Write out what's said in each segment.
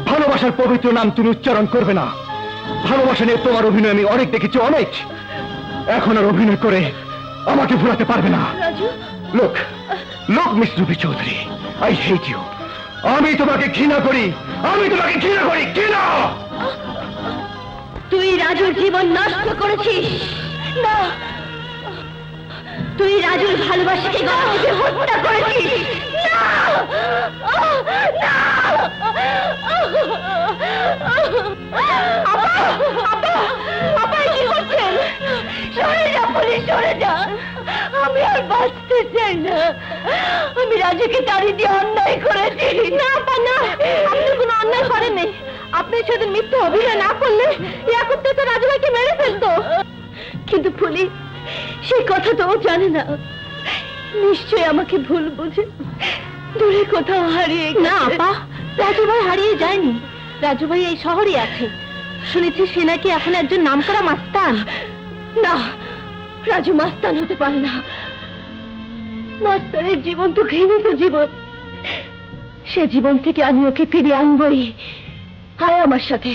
ভালোবাসার পবিত্র নাম তুমি উচ্চারণ করবে না। ভালোবাসা নিয়ে তোমার অভিনয় আমি অনেক দেখেছি, অনেক। এখন আর অভিনয় করে আমাকে ভুলাতে পারবে না। লোক লোক Miss Ruby Chowdhury, I hate you. আমি তোমাকে ঘৃণা করি, আমি তোমাকে ঘৃণা করি। ঘৃণা! তুই রাজুর জীবন নষ্ট করেছিস। না, তুই রাজুর ভালোবাসাকে গর্ভে হত্যা করেছিস। না, না! আপা কি করছেন? সরে যা পুলিশ, সরে যা। আমি আর বাঁচতে চাই না। আমি রাজুকে তাড়ি দিয়ে অন্যায় করেছি। না আপা না, আপনি কোনো অন্যায় করেননি। আপনি সেদিন মিথ্যে অভিনয় না করলে ইয়াকুব তো রাজু ভাইকে মেরে ফেলতো। কিন্তু পুলিশ সেই কথা তো ও জানে না। নিশ্চয়ই আমাকে ভুল বুঝে দূরে কোথাও হারিয়ে। না আপা, রাজু ভাই হারিয়ে যায়নি। রাজু ভাই এই শহরে আছে। শুনেছি সে নাকি এখন একজন নামকরা মাস্তান। না, রাজু মাস্তান হতে পারে না। মাস্তানের জীবন তো ঘৃণিত জীবন। সে জীবন থেকে আমি ওকে ফিরিয়ে আনবই। আয় আমার সাথে।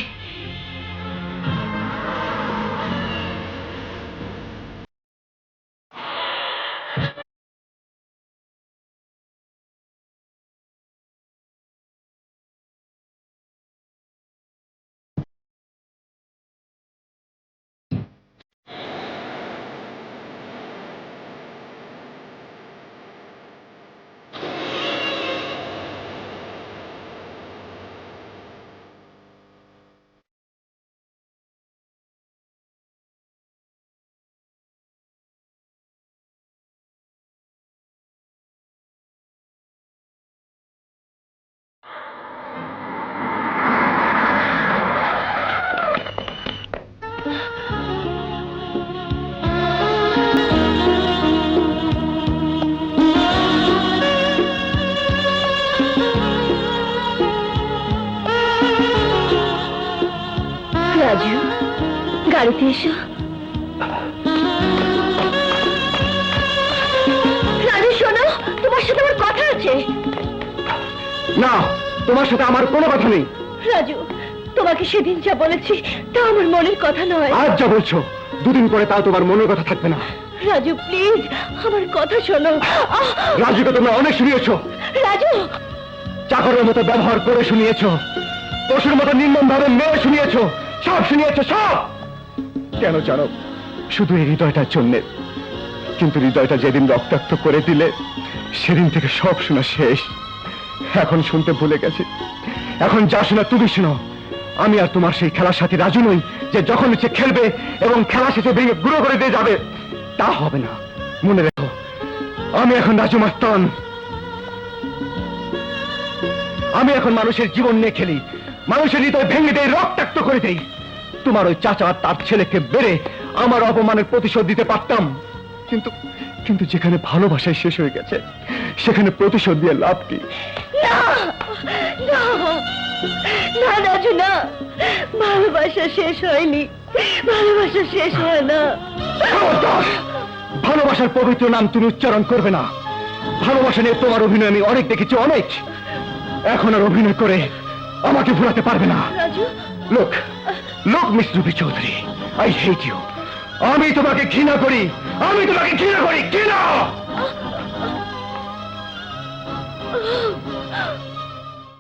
রাজু, গাড়িতে এসো। রাজু শোনো, তোমার সাথে আমার কথা আছে। না, তোমার সাথে আমার কোনো কথা নেই। রাজু, তোমাকে সেদিন যা বলেছি তা আমার মনের কথা নয়। আজ যা বলছো দুদিন পরে তাও তোমার মনের কথা থাকবে না। রাজু প্লিজ আমার কথা শোনো। রাজুকে তোমরা অনেক শুনিয়েছো। রাজু, চাকরের মতো ব্যবহার করে শুনিয়েছো, পশুর মতো নির্মম ভাবে মেয়ে শুনিয়েছো, সব শুনিয়েছো সব। কেন জানো? শুধু এই হৃদয়টার জন্যে। কিন্তু হৃদয়টা যেদিন রক্তাক্ত করে দিলে সেদিন থেকে সব শোনা শেষ। এখন শুনতে ভুলে গেছি। এখন যা শোনা তুমি শোনো। আমি আর তোমার সেই খেলার সাথী রাজু নই যে যখন ইচ্ছে খেলবে এবং খেলা শেষে ভেঙে গুঁড়ো করে দিয়ে যাবে। তা হবে না, মনে রেখো। আমি এখন রাজু মাস্তান। আমি এখন মানুষের জীবন নিয়ে খেলি, মানুষের হৃদয় ভেঙে দেই, রক্তাক্ত করে দেই। তোমার ওই চাচা আর তার ছেলেকে বেড়ে আমার অপমানের প্রতিশোধ দিতে পারতাম, কিন্তু কিন্তু যেখানে ভালোবাসায় শেষ হয়ে গেছে সেখানে প্রতিশোধ দিয়ে লাভ কি? না না না রাজু, না, ভালোবাসা শেষ হয়নি। ভালোবাসা শেষ হয় না। ভালোবাসার পবিত্র নাম তুমি উচ্চারণ করবে না। ভালোবাসা নিয়ে তোমার অভিনয় আমি অনেক দেখেছি, অনেক। এখন আর অভিনয় করে আমাকে ভুলাতে পারবে না। রাজু, লোক লোক Miss Ruby Chowdhury, I hate you. আমি তোমাকে ঘৃণা করি, আমি তোমাকে ঘৃণা করি। ঘৃণা!